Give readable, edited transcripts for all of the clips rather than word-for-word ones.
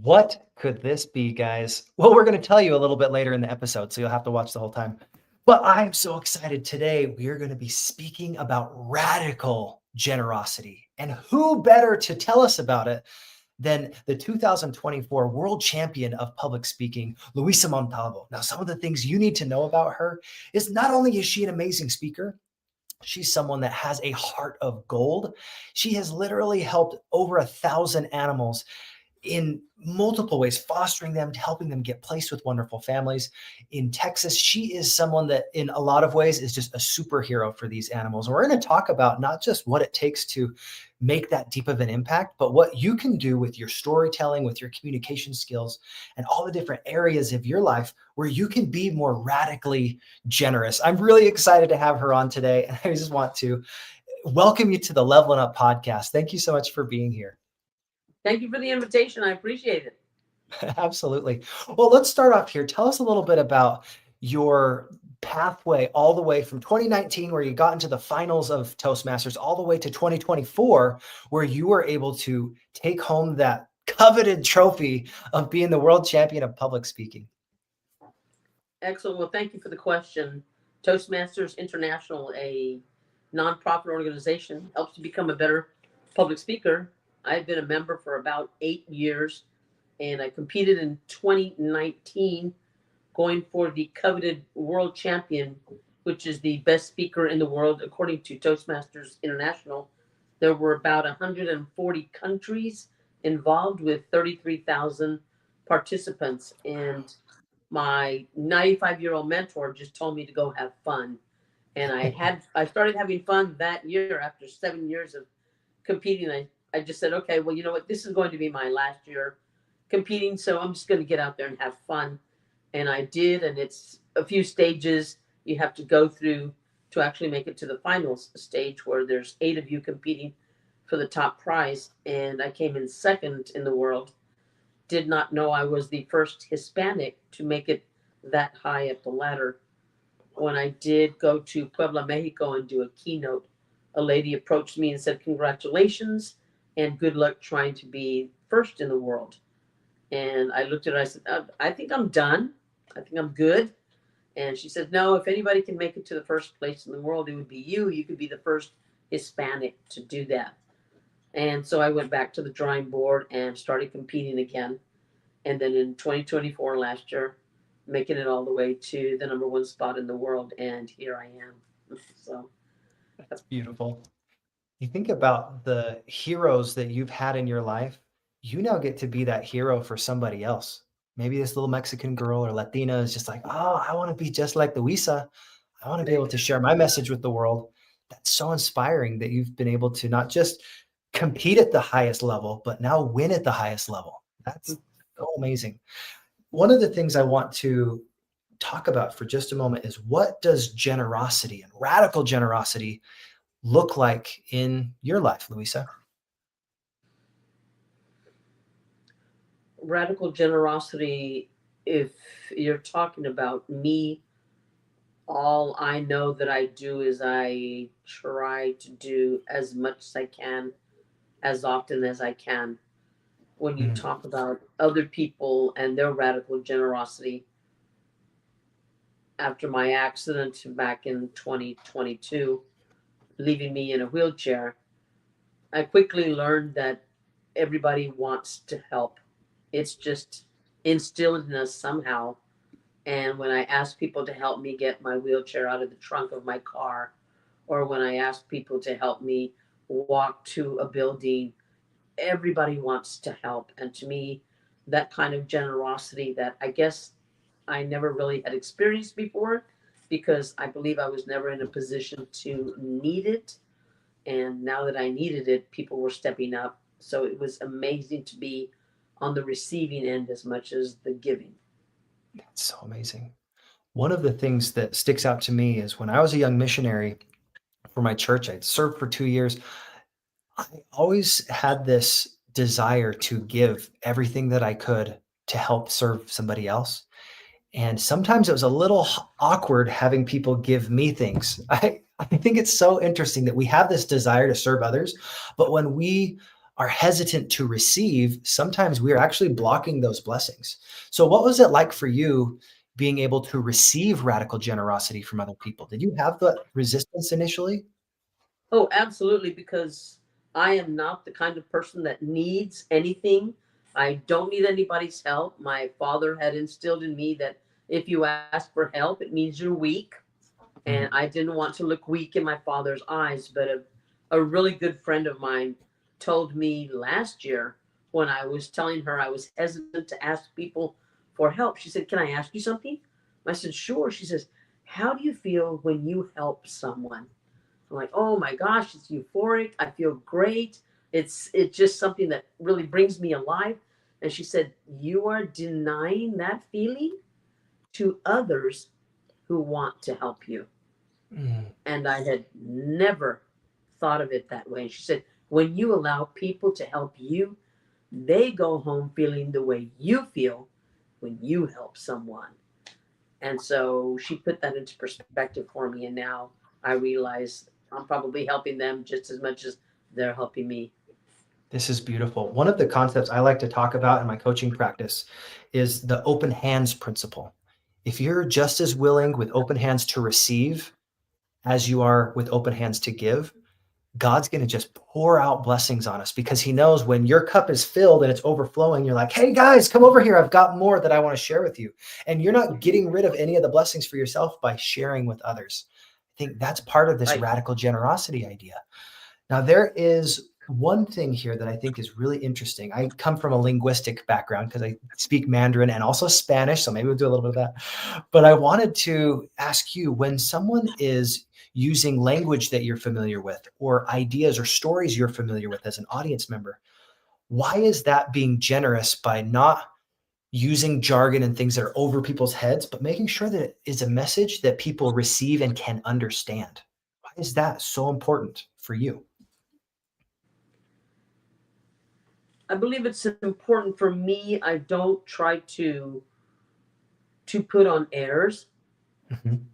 What could this be, guys? Well, we're going to tell you a little bit later in the episode, so you'll have to watch the whole time. But I'm so excited today. We are going to be speaking about radical generosity. And who better to tell us about it than the 2024 world champion of public speaking, Luisa Montalvo. Now, some of the things you need to know about her is not only is she an amazing speaker, she's someone that has a heart of gold. She has literally helped over 1,000 animals in multiple ways, fostering them, helping them get placed with wonderful families. In Texas, she is someone that in a lot of ways is just a superhero for these animals. And we're going to talk about not just what it takes to make that deep of an impact, but what you can do with your storytelling, with your communication skills, and all the different areas of your life where you can be more radically generous. I'm really excited to have her on today. And I just want to welcome you to the Leveling Up podcast. Thank you so much for being here. Thank you for the invitation. I appreciate it. Absolutely. Well, let's start off here. Tell us a little bit about your pathway all the way from 2019, where you got into the finals of Toastmasters, all the way to 2024, where you were able to take home that coveted trophy of being the world champion of public speaking. Excellent. Well, thank you for the question. Toastmasters International, a nonprofit organization, helps you become a better public speaker. I've been a member for about 8 years, and I competed in 2019, going for the coveted world champion, which is the best speaker in the world, according to Toastmasters International. There were about 140 countries involved with 33,000 participants, and my 95-year-old mentor just told me to go have fun. And I started having fun that year after 7 years of competing. I just said, okay, well, you know what? This is going to be my last year competing, so I'm just going to get out there and have fun. And I did, and it's a few stages you have to go through to actually make it to the finals stage, where there's 8 of you competing for the top prize. And I came in second in the world. Did not know I was the first Hispanic to make it that high up the ladder. When I did go to Puebla, Mexico, and do a keynote, a lady approached me and said, congratulations and good luck trying to be first in the world. And I looked at her, I said, I think I'm done. I think I'm good. And she said, no, if anybody can make it to the first place in the world, it would be you. You could be the first Hispanic to do that. And so I went back to the drawing board and started competing again. And then in 2024, last year, making it all the way to the #1 spot in the world. And here I am. So that's beautiful. You think about the heroes that you've had in your life, you now get to be that hero for somebody else. Maybe this little Mexican girl or Latina is just like, oh, I want to be just like Luisa. I want to be able to share my message with the world. That's so inspiring that you've been able to not just compete at the highest level, but now win at the highest level. That's so amazing. One of the things I want to talk about for just a moment is, what does generosity and radical generosity look like in your life, Luisa? Radical generosity, if you're talking about me, all I know that I do is I try to do as much as I can, as often as I can. When you talk about other people and their radical generosity, after my accident back in 2022, leaving me in a wheelchair, I quickly learned that everybody wants to help. It's just instilled in us somehow. And when I ask people to help me get my wheelchair out of the trunk of my car, or when I ask people to help me walk to a building, everybody wants to help. And to me, that kind of generosity that I guess I never really had experienced before, because I believe I was never in a position to need it. And now that I needed it, people were stepping up. So it was amazing to be on the receiving end as much as the giving. That's so amazing. One of the things that sticks out to me is when I was a young missionary for my church, I'd served for 2 years. I always had this desire to give everything that I could to help serve somebody else. And sometimes it was a little awkward having people give me things. I think it's so interesting that we have this desire to serve others, but when we are hesitant to receive, sometimes we're actually blocking those blessings. So what was it like for you being able to receive radical generosity from other people? Did you have the resistance initially? Oh, absolutely, because I am not the kind of person that needs anything. I don't need anybody's help. My father had instilled in me that if you ask for help, it means you're weak. And Mm, I didn't want to look weak in my father's eyes. But a really good friend of mine told me last year, when I was telling her I was hesitant to ask people for help, she said, "Can I ask you something?" I said, "Sure." She says, "How do you feel when you help someone?" I'm like, "Oh my gosh, it's euphoric. I feel great. It's just something that really brings me alive." And she said, "You are denying that feeling to others who want to help you." mm. And I had never thought of it that way. And she said, "When you allow people to help you, they go home feeling the way you feel when you help someone." And so she put that into perspective for me. And now I realize I'm probably helping them just as much as they're helping me. This is beautiful. One of the concepts I like to talk about in my coaching practice is the open hands principle. If you're just as willing with open hands to receive as you are with open hands to give, God's going to just pour out blessings on us because he knows when your cup is filled and it's overflowing, you're like, "Hey guys, come over here. I've got more that I want to share with you." And you're not getting rid of any of the blessings for yourself by sharing with others. I think that's part of this Right. radical generosity idea. Now, there is one thing here that I think is really interesting. I come from a linguistic background because I speak Mandarin and also Spanish, so maybe we'll do a little bit of that. But I wanted to ask you, when someone is using language that you're familiar with, or ideas or stories you're familiar with as an audience member, why is that being generous by not using jargon and things that are over people's heads, but making sure that it is a message that people receive and can understand? Why is that so important for you? I believe it's important for me. I don't try to put on airs. Mhm.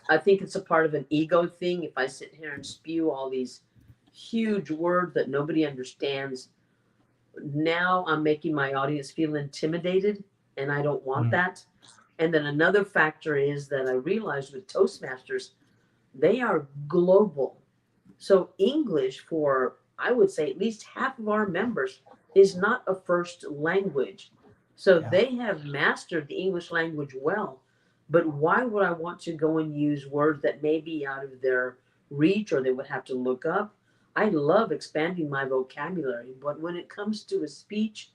I think it's a part of an ego thing. If I sit here and spew all these huge words that nobody understands, now I'm making my audience feel intimidated, and I don't want Mm, that. And then another factor is that I realized with Toastmasters, they are global. So English, for I would say at least half of our members, is not a first language. So yeah. they have mastered the English language well. But why would I want to go and use words that may be out of their reach or they would have to look up? I love expanding my vocabulary, but when it comes to a speech,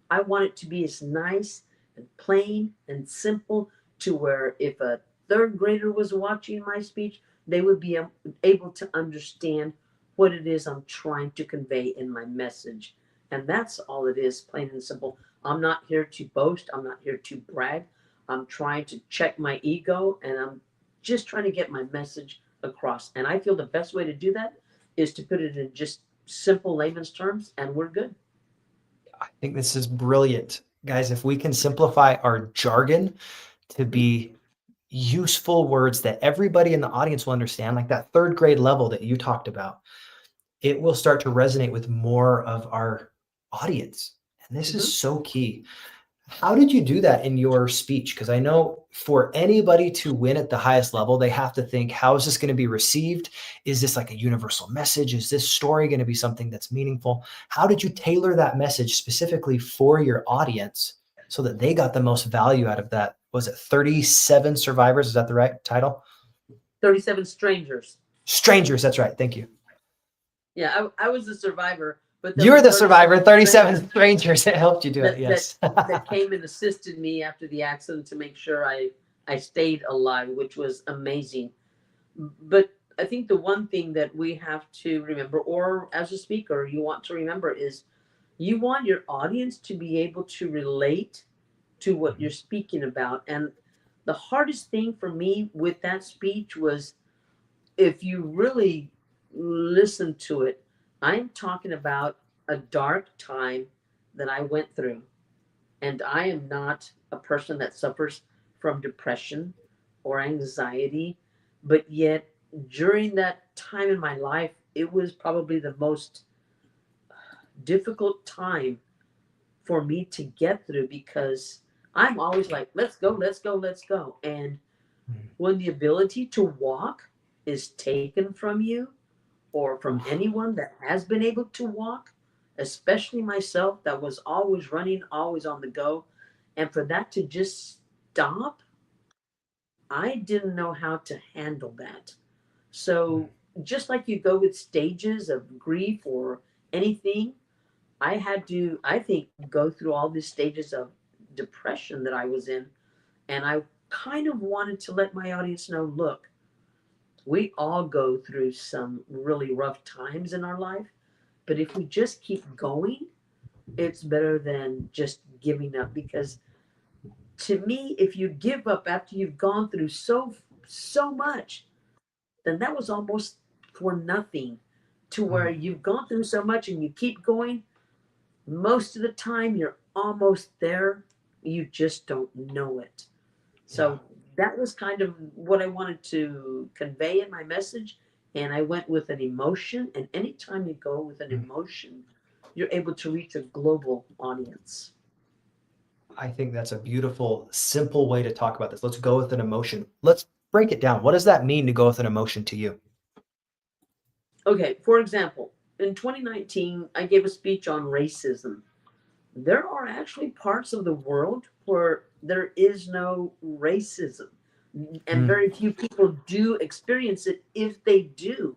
I want it to be as nice and plain and simple to where if a third grader was watching my speech, they would be able to understand what it is I'm trying to convey in my message. And that's all it is, plain and simple. I'm not here to boast, I'm not here to brag. I'm trying to check my ego and I'm just trying to get my message across. And I feel the best way to do that is to put it in just simple layman's terms, and we're good. I think this is brilliant. Guys, if we can simplify our jargon to Mhm. be useful words that everybody in the audience will understand, like that third grade level that you talked about, it will start to resonate with more of our audience. And this is Mhm. so key. How did you do that in your speech? Because I know for anybody to win at the highest level, they have to think, how is this going to be received? Is this like a universal message? Is this story going to be something that's meaningful? How did you tailor that message specifically for your audience so that they got the most value out of that? Was it 37 survivors? Is that the right title? 37 strangers. Strangers. That's right. Thank you. Yeah, I was the survivor, but there You're was the survivor. 37 strangers 37 strangers. It helped you do it. that that Yes. that came and assisted me after the accident to make sure I stayed alive, which was amazing. But I think the one thing that we have to remember, or as a speaker, you want to remember is you want your audience to be able to relate to what you're Mhm. speaking about. And the hardest thing for me with that speech was if you really listen to it, I'm talking about a dark time that I went through. And I am not a person that suffers from depression or anxiety. But yet, during that time in my life, it was probably the most difficult time for me to get through because I'm always like, let's go, let's go, let's go. And Mm. when the ability to walk is taken from you or from Oof. anyone that has been able to walk, especially myself that was always running, always on the go, and for that to just stop, I didn't know how to handle that. Mm. So, just like you go with stages of grief or anything, I had to, I think, go through all these stages of depression that I was in. And I kind of wanted to let my audience know, look, we all go through some really rough times in our life. But if we just keep going, it's better than just giving up. Because to me, if you give up after you've gone through so much, then that was almost for nothing. To where Mm. you've gone through so much and you keep going, most of the time you're almost there. You just don't know it. Yeah. So that was kind of what I wanted to convey in my message. And I went with an emotion. And anytime you go with an Mm. emotion, you're able to reach a global audience. I think that's a beautiful, simple way to talk about this. Let's go with an emotion. Let's break it down. What does that mean to go with an emotion to you? Okay, for example, in 2019, I gave a speech on racism. There are actually parts of the world where there is no racism, and Mm. very few people do experience it if they do.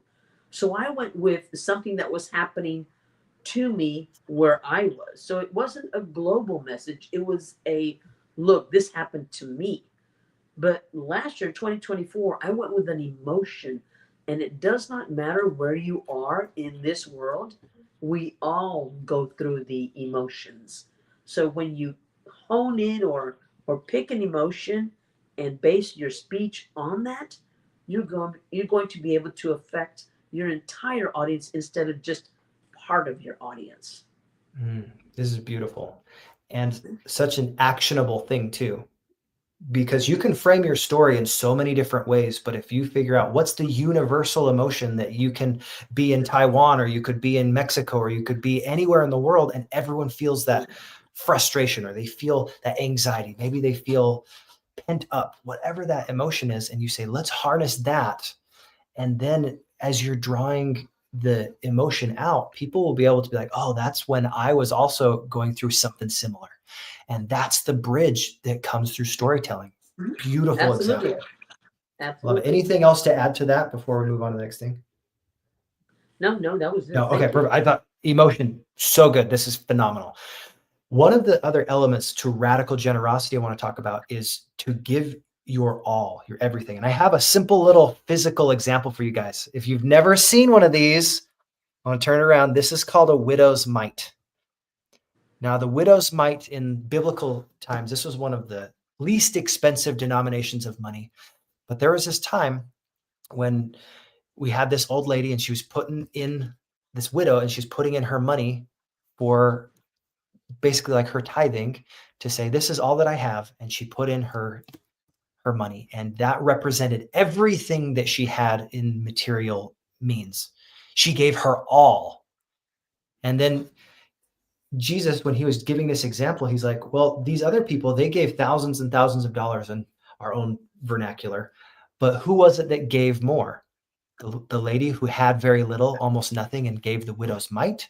So I went with something that was happening to me where I was. So it wasn't a global message, it was a look, this happened to me. But last year, 2024, I went with an emotion. And it does not matter where you are in this world, we all go through the emotions. So when you hone in or pick an emotion and base your speech on that, you're going to be able to affect your entire audience instead of just part of your audience. Mm. This is beautiful and such an actionable thing too, because you can frame your story in so many different ways. But if you figure out what's the universal emotion that you can be in Taiwan, or you could be in Mexico, or you could be anywhere in the world, and everyone feels that frustration or they feel that anxiety, maybe they feel pent up, whatever that emotion is, and you say, let's harness that. And then as you're drawing the emotion out, people will be able to be like, oh, that's when I was also going through something similar. And that's the bridge that comes through storytelling. Mhm. Beautiful Absolutely. example. Love it. Absolutely. Anything else to add to that before we move on to the next thing? No, no, that was No. it. Okay, Thank you. perfect. I thought emotion, so good. This is phenomenal. One of the other elements to radical generosity I want to talk about is to give your all, your everything. And I have a simple little physical example for you guys. If you've never seen one of these, I want to turn around. This is called a widow's mite. Now, the widow's mite in biblical times, this was one of the least expensive denominations of money. But there was this time when we had this old lady and she was putting in this widow and she's putting in her money for basically like her tithing to say, this is all that I have. And she put in her money. And that represented everything that she had in material means. She gave her all. And then Jesus, when he was giving this example, he's like, well, these other people, they gave thousands and thousands of dollars in our own vernacular. But who was it that gave more? The lady who had very little, almost nothing, and gave the widow's mite,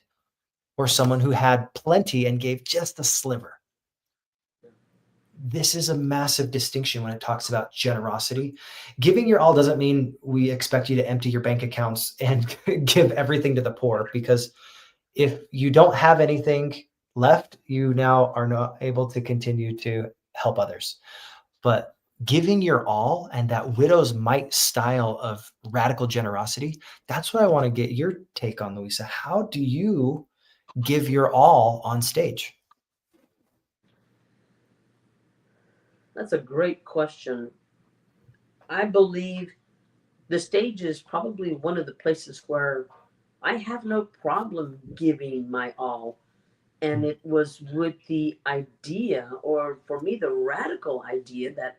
or someone who had plenty and gave just a sliver? This is a massive distinction when it talks about generosity. Giving your all doesn't mean we expect you to empty your bank accounts and give everything to the poor, because if you don't have anything left, you now are not able to continue to help others. But giving your all and that widow's mite style of radical generosity, that's what I want to get your take on, Luisa. How do you give your all on stage? That's a great question. I believe the stage is probably one of the places where I have no problem giving my all. And it was with the idea, or for me, the radical idea, that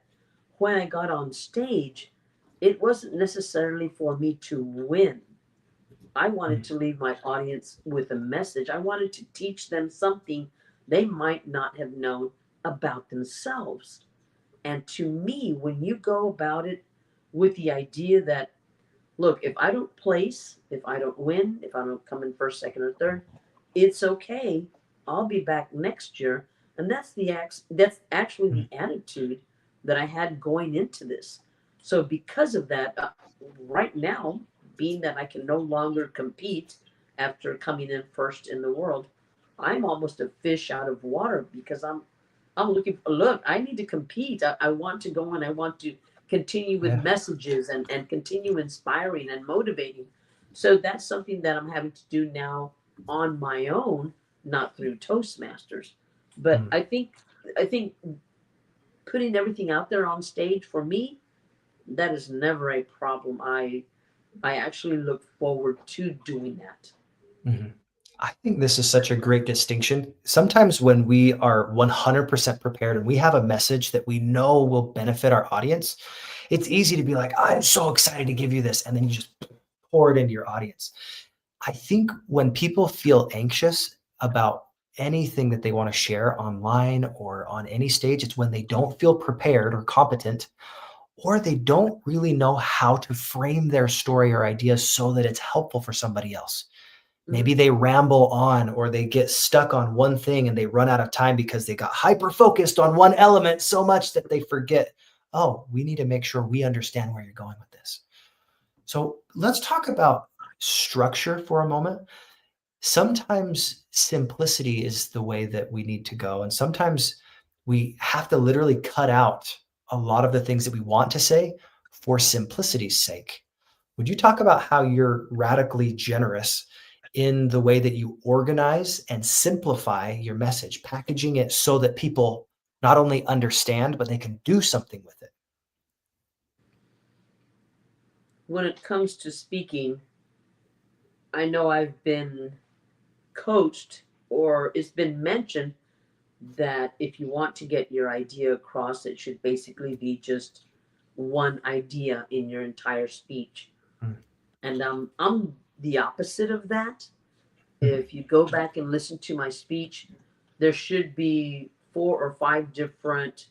when I got on stage, it wasn't necessarily for me to win. I wanted to leave my audience with a message. I wanted to teach them something they might not have known about themselves. And to me, when you go about it with the idea that, look, if I don't place, if I don't win, if I don't come in first, second, or third, it's okay. I'll be back next year. And that's actually the attitude that I had going into this. So because of that, right now, being that I can no longer compete after coming in first in the world, I'm almost a fish out of water because I'm looking for, look, I need to compete. I want to go and I want to continue with Yeah. messages and continue inspiring and motivating. So that's something that I'm having to do now on my own, not through Toastmasters. But Mm. I think putting everything out there on stage for me, that is never a problem. I actually look forward to doing that. Mhm. I think this is such a great distinction. Sometimes when we are 100% prepared and we have a message that we know will benefit our audience, it's easy to be like, I'm so excited to give you this. And then you just pour it into your audience. I think when people feel anxious about anything that they want to share online or on any stage, it's when they don't feel prepared or competent, or they don't really know how to frame their story or idea so that it's helpful for somebody else. Mhm. Maybe they ramble on or they get stuck on one thing and they run out of time because they got hyper focused on one element so much that they forget, oh, we need to make sure we understand where you're going with this. So let's talk about structure for a moment. Sometimes simplicity is the way that we need to go. And sometimes we have to literally cut out a lot of the things that we want to say for simplicity's sake. Would you talk about how you're radically generous in the way that you organize and simplify your message, packaging it so that people not only understand, but they can do something with it? When it comes to speaking, I know I've been coached or it's been mentioned that if you want to get your idea across, it should basically be just one idea in your entire speech. Mm. And I'm the opposite of that. Mhm. If you go back and listen to my speech, there should be 4 or 5 different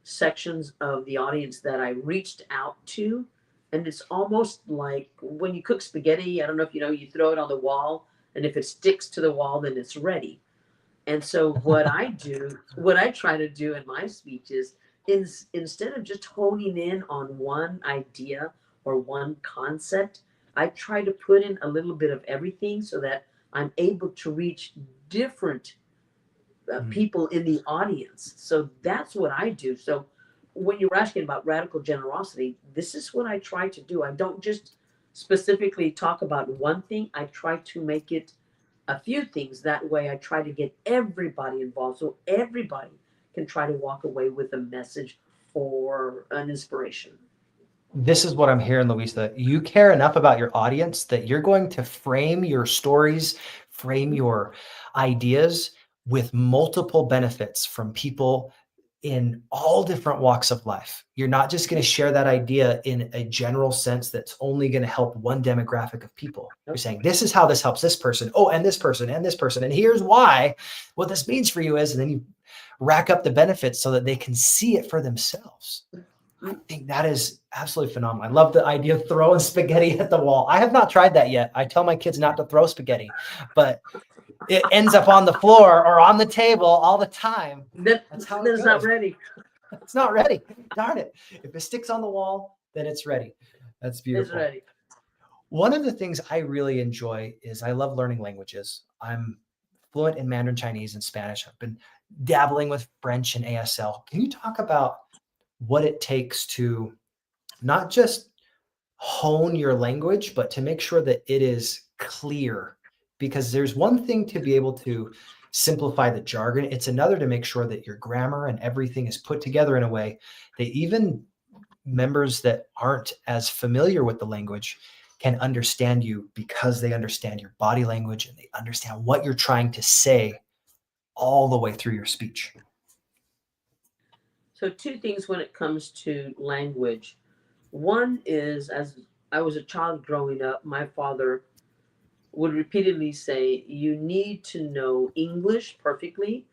sections of the audience that I reached out to. And it's almost like when you cook spaghetti, I don't know if you know, you throw it on the wall, and if it sticks to the wall, then it's ready. And so what I try to do in my speeches is instead of just honing in on one idea or one concept, I try to put in a little bit of everything so that I'm able to reach different Mm. people in the audience. So that's what I do. So when you're asking about radical generosity, this is what I try to do. I don't just specifically talk about one thing, I try to make it a few things. That way, I try to get everybody involved so everybody can try to walk away with a message or an inspiration. This is what I'm hearing, Luisa. You care enough about your audience that you're going to frame your stories, frame your ideas with multiple benefits from people in all different walks of life. You're not just going to share that idea in a general sense that's only going to help one demographic of people. You're saying, this is how this helps this person. Oh, and this person, and this person. And here's why, what this means for you is, and then you rack up the benefits so that they can see it for themselves. I think that is absolutely phenomenal. I love the idea of throwing spaghetti at the wall. I have not tried that yet. I tell my kids not to throw spaghetti, but it ends up on the floor or on the table all the time. That That's how it that's not goes. ready. It's not ready. Darn it. If it sticks on the wall, then it's ready. That's It's beautiful. ready. One of the things I really enjoy is I love learning languages. I'm fluent in Mandarin Chinese and Spanish. I've been dabbling with French and ASL. Can you talk about what it takes to not just hone your language, but to make sure that it is clear? Because there's one thing to be able to simplify the jargon. It's another to make sure that your grammar and everything is put together in a way that even members that aren't as familiar with the language can understand you because they understand your body language and they understand what you're trying to say all the way through your speech. So two things when it comes to language. One is, as I was a child growing up, my father would repeatedly say, you need to know English perfectly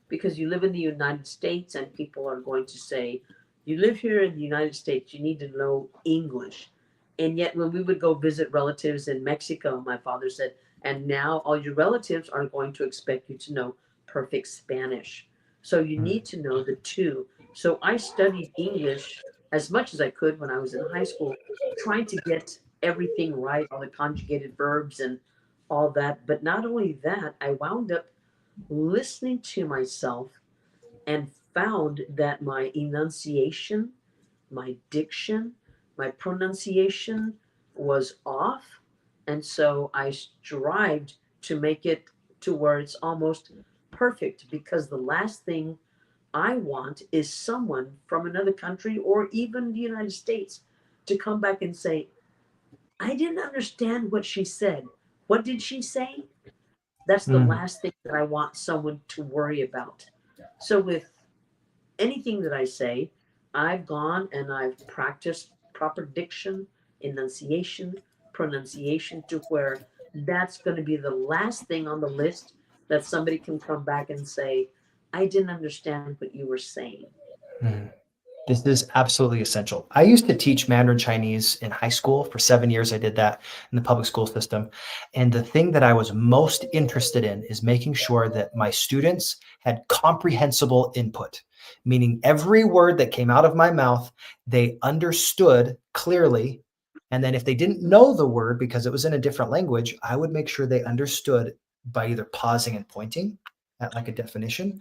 because you live in the United States and people are going to say, you live here in the United States, you need to know English. And yet, when we would go visit relatives in Mexico, my father said, and now all your relatives are going to expect you to know perfect Spanish. So you Mm. need to know the two. So I studied English as much as I could when I was in high school, trying to get everything right, all the conjugated verbs and all that. But not only that, I wound up listening to myself and found that my enunciation, my diction, my pronunciation was off. And so I strived to make it to where it's almost perfect because the last thing I want is someone from another country or even the United States to come back and say, I didn't understand what she said. What did she say? That's the Mm. last thing that I want someone to worry about. So, with anything that I say, I've gone and I've practiced proper diction, enunciation, pronunciation to where that's going to be the last thing on the list that somebody can come back and say, I didn't understand what you were saying. Mm. This is absolutely essential. I used to teach Mandarin Chinese in high school. For 7 years, I did that in the public school system. And the thing that I was most interested in is making sure that my students had comprehensible input, meaning every word that came out of my mouth, they understood clearly. And then if they didn't know the word because it was in a different language, I would make sure they understood by either pausing and pointing at like a definition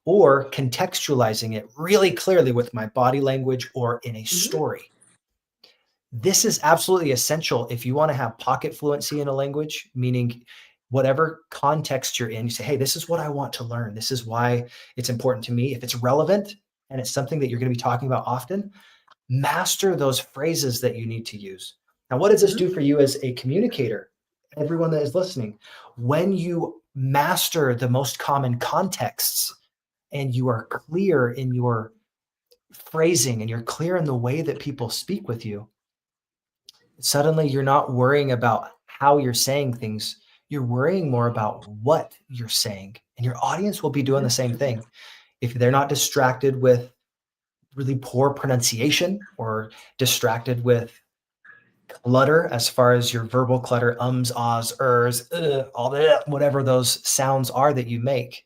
or contextualizing it really clearly with my body language or in a Mhm. story. This is absolutely essential if you want to have pocket fluency in a language, meaning whatever context you're in, you say, hey, this is what I want to learn. This is why it's important to me. If it's relevant and it's something that you're going to be talking about often, master those phrases that you need to use. Now, what does this Mhm. do for you as a communicator? Everyone that is listening, when you master the most common contexts, and you are clear in your phrasing and you're clear in the way that people speak with you, suddenly you're not worrying about how you're saying things. You're worrying more about what you're saying. And your audience will be doing the Mhm. same thing. If they're not distracted with really poor pronunciation or distracted with clutter as far as your verbal clutter, ums, ahs, ers, all that, whatever those sounds are that you make,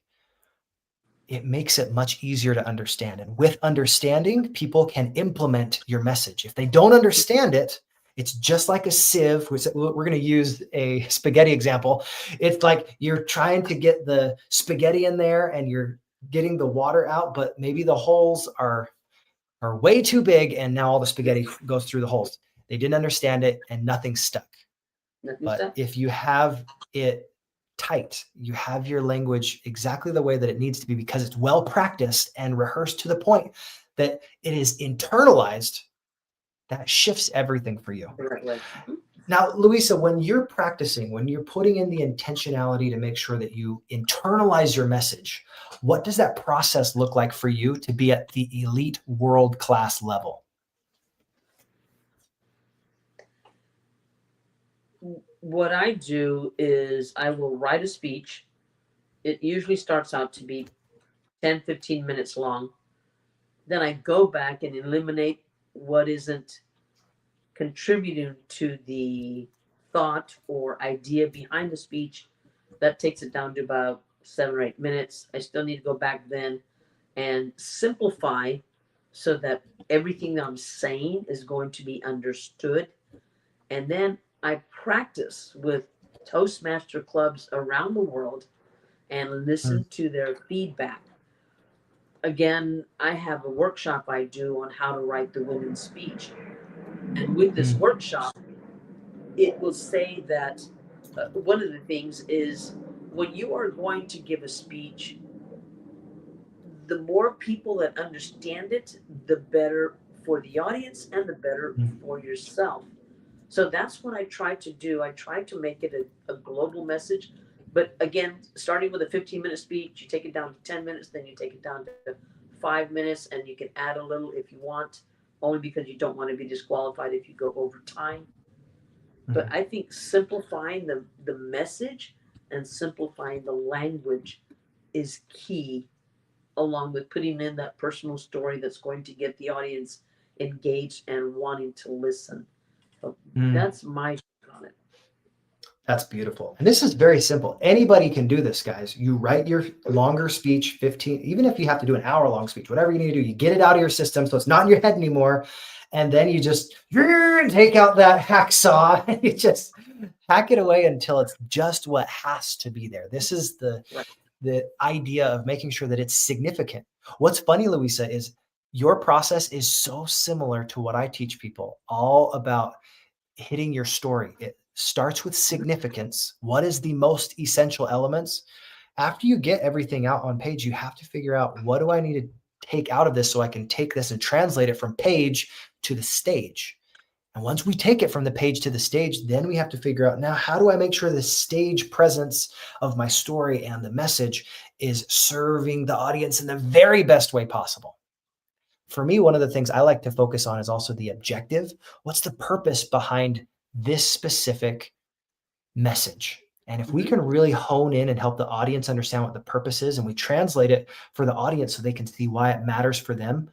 it makes it much easier to understand. And with understanding, people can implement your message. If they don't understand it, it's just like a sieve. We're going to use a spaghetti example. It's like you're trying to get the spaghetti in there and you're getting the water out, but maybe the holes are way too big and now all the spaghetti goes through the holes. They didn't understand it and nothing stuck. Nothing But stuck. if you have it tight, you have your language exactly the way that it needs to be because it's well practiced and rehearsed to the point that it is internalized, that shifts everything for you. The right way. Mhm. Now, Luisa, when you're practicing, when you're putting in the intentionality to make sure that you internalize your message, what does that process look like for you to be at the elite world class level? What I do is I will write a speech. It usually starts out to be 10, 15 minutes long. Then I go back and eliminate what isn't contributing to the thought or idea behind the speech. That takes it down to about 7 or 8 minutes. I still need to go back then and simplify so that everything that I'm saying is going to be understood. And then I practice with Toastmaster clubs around the world and Mm, listen to their feedback. Again, I have a workshop I do on how to write the women's speech. And with this mm, workshop, it will say that one of the things is when you are going to give a speech, the more people that understand it, the better for the audience and the better mm, for yourself. So that's what I try to do. I try to make it a global message. But again, starting with a 15-minute speech, you take it down to 10 minutes, then you take it down to 5 minutes, and you can add a little if you want, only because you don't want to be disqualified if you go over time. But Mhm. I think simplifying the message and simplifying the language is key, along with putting in that personal story that's going to get the audience engaged and wanting to listen. So Mm. that's my take on it. That's beautiful. And this is very simple. Anybody can do this, guys. You write your longer speech, 15, even if you have to do an hour long speech, whatever you need to do, you get it out of your system so it's not in your head anymore. And then you just take out that hacksaw and you just hack it away until it's just what has to be there. This is Right. the idea of making sure that it's significant. What's funny, Luisa, is your process is so similar to what I teach people, all about hitting your story. It starts with significance. What is the most essential elements? After you get everything out on page, you have to figure out, what do I need to take out of this so I can take this and translate it from page to the stage? And once we take it from the page to the stage, then we have to figure out, now, how do I make sure the stage presence of my story and the message is serving the audience in the very best way possible? For me, one of the things I like to focus on is also the objective. What's the purpose behind this specific message? And if we Mm-hmm. can really hone in and help the audience understand what the purpose is, and we translate it for the audience so they can see why it matters for them,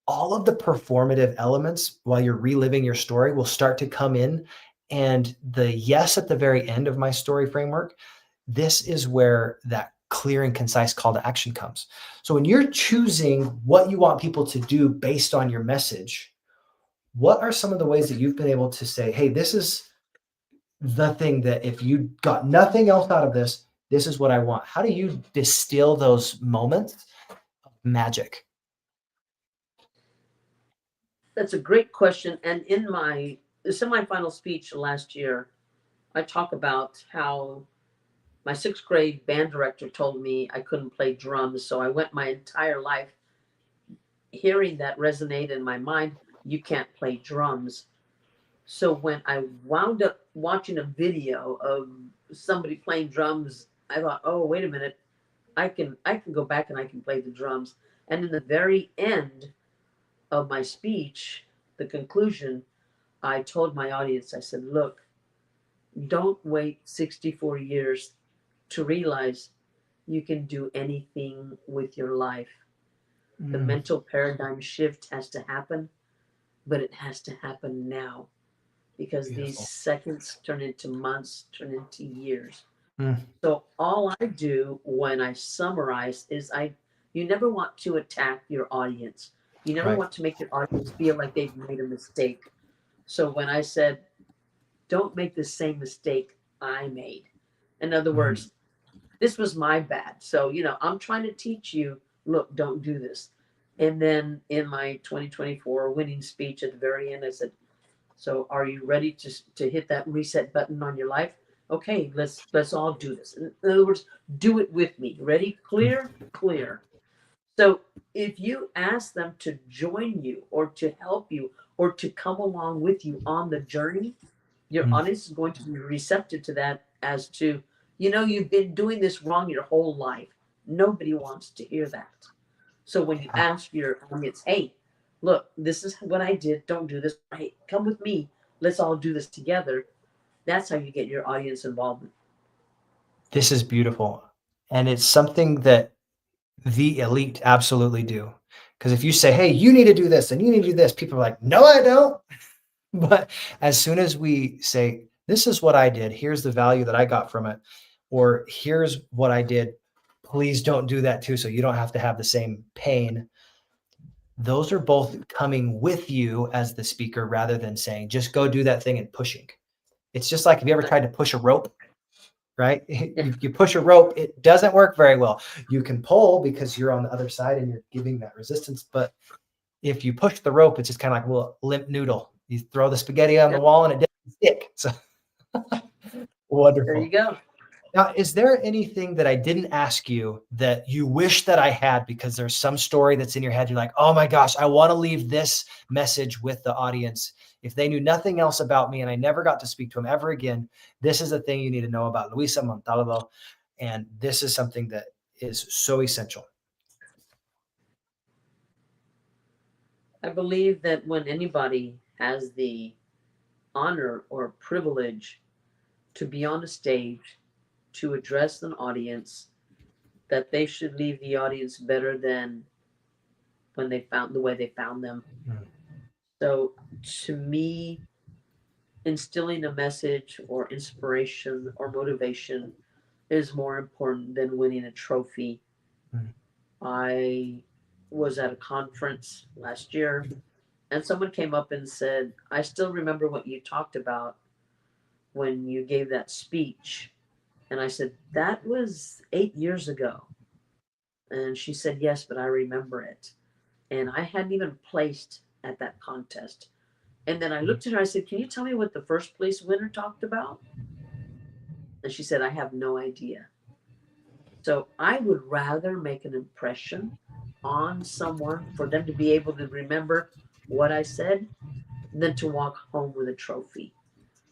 all of the performative elements while you're reliving your story will start to come in. And the yes at the very end of my story framework, this is where that clear and concise call to action comes. So when you're choosing what you want people to do based on your message, what are some of the ways that you've been able to say, hey, this is the thing that if you got nothing else out of this, this is what I want? How do you distill those moments of magic? That's a great question. And in my semifinal speech last year, I talk about how my sixth grade band director told me I couldn't play drums. So I went my entire life hearing that resonate in my mind. You can't play drums. So when I wound up watching a video of somebody playing drums, I thought, oh, wait a minute, I can go back and I can play the drums. And in the very end of my speech, the conclusion, I told my audience, I said, look, don't wait 64 years to realize you can do anything with your life. The Mm, mental paradigm shift has to happen, but it has to happen now, because these beautiful. seconds turn into months, turn into years. Mm, So all I do when I summarize is you never want to attack your audience. You never right. want to make your audience feel like they've made a mistake. So when I said, don't make the same mistake I made. In other Mm, words, this was my bad. So, I'm trying to teach you, look, don't do this. And then in my 2024 winning speech at the very end, I said, so are you ready to hit that reset button on your life? Okay, let's all do this. In other words, do it with me. Ready? mm, Clear? Clear. So if you ask them to join you or to help you or to come along with you on the journey, your mm. audience is going to be receptive to that, as to, you've been doing this wrong your whole life. Nobody wants to hear that. So when you Yeah. ask your audience, hey, look, this is what I did, don't do this. Hey, come with me. Let's all do this together. That's how you get your audience involvement. This is beautiful. And it's something that the elite absolutely do. Because if you say, hey, you need to do this and you need to do this, people are like, no, I don't. But as soon as we say, this is what I did, here's the value that I got from it, or here's what I did, please don't do that too, so you don't have to have the same pain. Those are both coming with you as the speaker rather than saying, just go do that thing and pushing. It's just like, have you ever Right. tried to push a rope? Right? Yeah. You push a rope, it doesn't work very well. You can pull because you're on the other side and you're giving that resistance. But if you push the rope, it's just kind of like a little limp noodle. You throw the spaghetti on the wall and it doesn't stick. So There you wonderful. go. Now, is there anything that I didn't ask you that you wish that I had, because there's some story that's in your head? You're like, oh my gosh, I want to leave this message with the audience. If they knew nothing else about me and I never got to speak to them ever again, this is the thing you need to know about Luisa Montalvo. And this is something that is so essential. I believe that when anybody has the honor or privilege to be on a stage to address an audience, that they should leave the audience better than when they found the way they found them. Mm. So to me, instilling a message or inspiration or motivation is more important than winning a trophy. Mm. I was at a conference last year and someone came up and said, I still remember what you talked about when you gave that speech. And I said, that was 8 years ago. And she said, yes, but I remember it. And I hadn't even placed at that contest. And then I Mm. looked at her, I said, can you tell me what the first place winner talked about? And she said, I have no idea. So I would rather make an impression on someone for them to be able to remember what I said than to walk home with a trophy.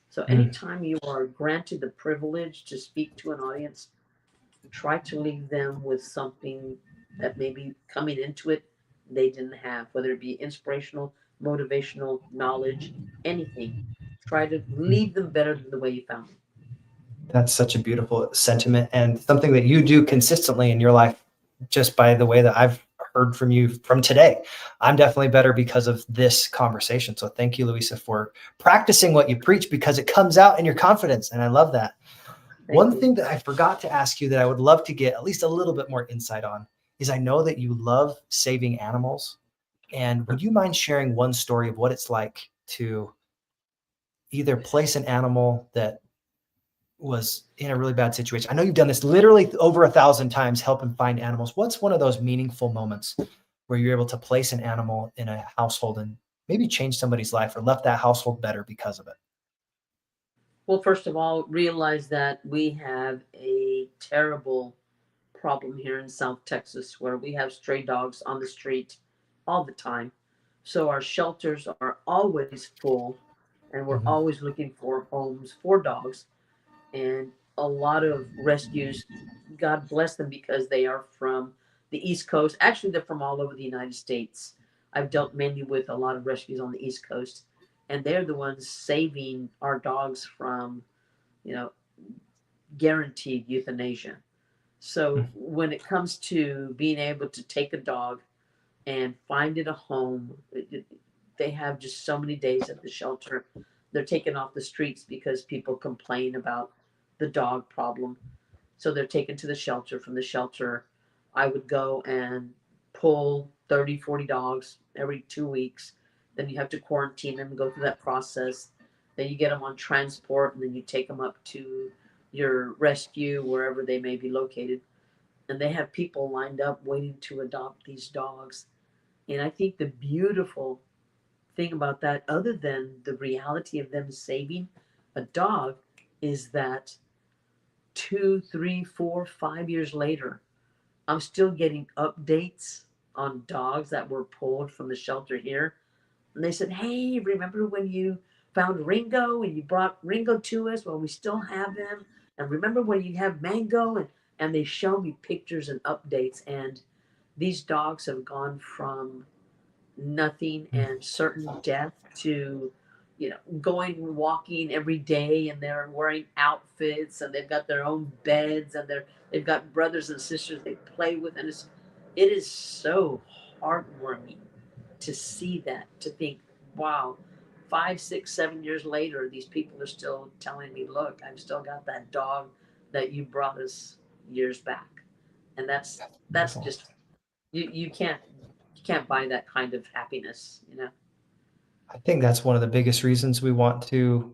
So Mm. anytime you are granted the privilege to speak to an audience, try to leave them with something that maybe coming into it they didn't have, whether it be inspirational, motivational, knowledge, anything. Try to leave them better than the way you found them. That's such a beautiful sentiment and something that you do consistently in your life, just by the way that I've heard from you from today. I'm definitely better because of this conversation. So thank you, Luisa, for practicing what you preach, because it comes out in your confidence. And I love that. Thank One you. thing that I forgot to ask you that I would love to get at least a little bit more insight on is, I know that you love saving animals. And would you mind sharing one story of what it's like to either place an animal that was in a really bad situation? I know you've done this literally over 1,000 times, helping find animals. What's one of those meaningful moments where you're able to place an animal in a household and maybe change somebody's life or left that household better because of it? Well, first of all, realize that we have a terrible problem here in South Texas where we have stray dogs on the street all the time. So our shelters are always full and we're Mhm. always looking for homes for dogs. And a lot of rescues, God bless them because they are from the East Coast. Actually, they're from all over the United States. I've dealt mainly with a lot of rescues on the East Coast, and they're the ones saving our dogs from, you know, guaranteed euthanasia. So when it comes to being able to take a dog and find it a home, they have just so many days at the shelter. They're taken off the streets because people complain about the dog problem. So they're taken to the shelter. From the shelter, I would go and pull 30, 40 dogs every 2 weeks. Then you have to quarantine them and go through that process. Then you get them on transport and then you take them up to your rescue, wherever they may be located. And they have people lined up waiting to adopt these dogs. And I think the beautiful thing about that, other than the reality of them saving a dog, is that 2, 3, 4, 5 years later, I'm still getting updates on dogs that were pulled from the shelter here. And they said, hey, remember when you found Ringo and you brought Ringo to us? Well, we still have him. And remember when you have Mango? And they show me pictures and updates. And these dogs have gone from nothing and certain death to, going walking every day and they're wearing outfits and they've got their own beds and they've got brothers and sisters they play with, and it is so heartwarming to see that, to think, wow, 5, 6, 7 years later these people are still telling me, look, I've still got that dog that you brought us years back. And that's Beautiful. just, you can't buy that kind of happiness. I think that's one of the biggest reasons we want to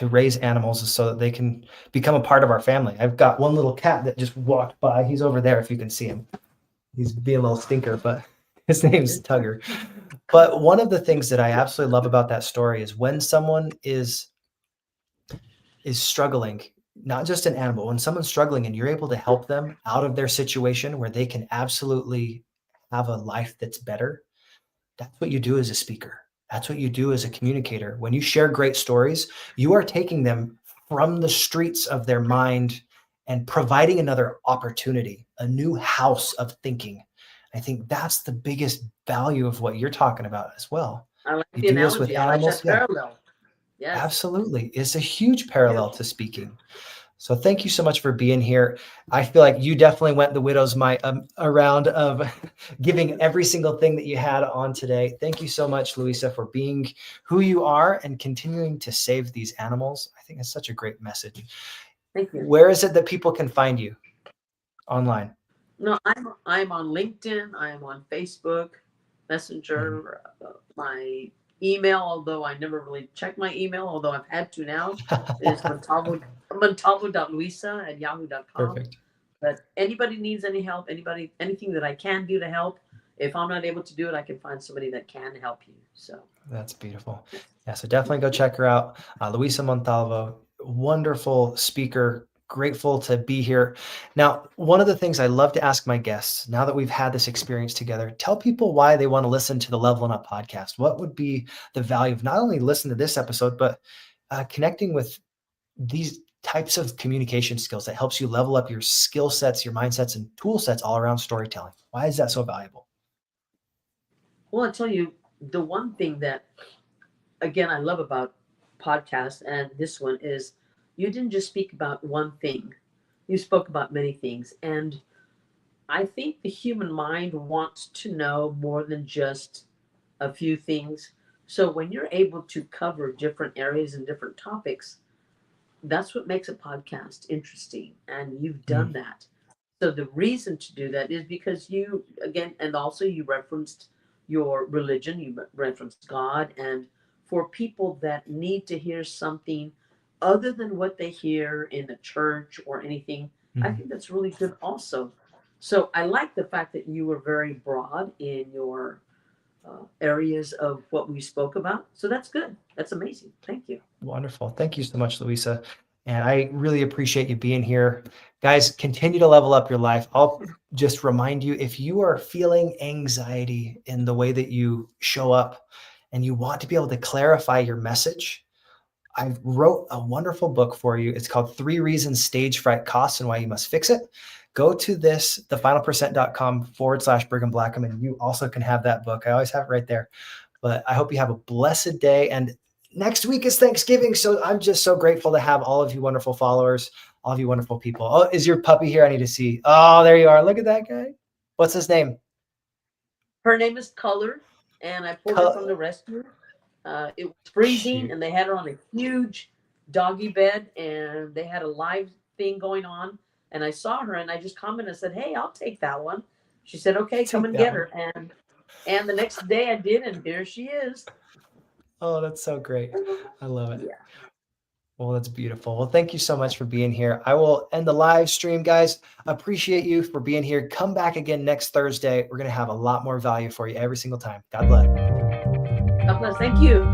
raise animals, is so that they can become a part of our family. I've got one little cat that just walked by. He's over there if you can see him. He's being a little stinker, but his name's Tugger. But one of the things that I absolutely love about that story is when someone is struggling, not just an animal, when someone's struggling and you're able to help them out of their situation where they can absolutely have a life that's better. That's what you do as a speaker. That's what you do as a communicator. When you share great stories, you are taking them from the streets of their mind and providing another opportunity, a new house of thinking. I think that's the biggest value of what you're talking about as well. I like You the do this with analogy. I like animals. that Yeah. parallel. Yes. Absolutely. It's a huge parallel to speaking. So thank you so much for being here. I feel like you definitely went the widow's mite around of giving every single thing that you had on today. Thank you so much, Luisa, for being who you are and continuing to save these animals. I think it's such a great message. Thank you. Where is it that people can find you online? No, I'm on LinkedIn. I'm on Facebook, Messenger. My email, although I never really check my email, although I've had to now, is montalvo.luisa@yahoo.com. Perfect. But anybody needs any help, anything that I can do to help, if I'm not able to do it, I can find somebody that can help you. So That's beautiful. Yeah, so definitely go check her out. Luisa Montalvo, wonderful speaker. Grateful to be here. Now, one of the things I love to ask my guests, now that we've had this experience together, tell people why they want to listen to the Leveling Up podcast. What would be the value of not only listening to this episode, but connecting with these types of communication skills that helps you level up your skill sets, your mindsets, and tool sets all around storytelling? Why is that so valuable? well, I tell you, the one thing that again I love about podcasts and this one is you didn't just speak about one thing. You spoke about many things. And I think the human mind wants to know more than just a few things. So when you're able to cover different areas and different topics, that's what makes a podcast interesting. And you've done that. So the reason to do that is because you, again, and also you referenced your religion, you referenced God. And for people that need to hear something other than what they hear in the church or anything, I think that's really good also. So I like the fact that you were very broad in your areas of what we spoke about. So that's good. That's amazing. Thank you. Wonderful. Thank you so much, Luisa. And I really appreciate you being here. Guys, continue to level up your life. I'll just remind you, if you are feeling anxiety in the way that you show up and you want to be able to clarify your message, I wrote a wonderful book for you. It's called 3 Reasons Stage Fright Costs and Why You Must Fix It. Go to thefinalpercent.com/Brigham Blackham, and you also can have that book. I always have it right there. But I hope you have a blessed day. And next week is Thanksgiving. So I'm just so grateful to have all of you wonderful followers, all of you wonderful people. Oh, is your puppy here? I need to see. Oh, there you are. Look at that guy. What's his name? Her name is Color, and I pulled her from the rescue. It was freezing, and they had her on a huge doggy bed, and they had a live thing going on. And I saw her, and I just commented and said, "Hey, I'll take that one." She said, "Okay, come and get her." And the next day I did, and here she is. Oh, that's so great. I love it. Yeah. Well, that's beautiful. Well, thank you so much for being here. I will end the live stream, guys. Appreciate you for being here. Come back again next Thursday. We're going to have a lot more value for you every single time. God bless. God bless. Thank you.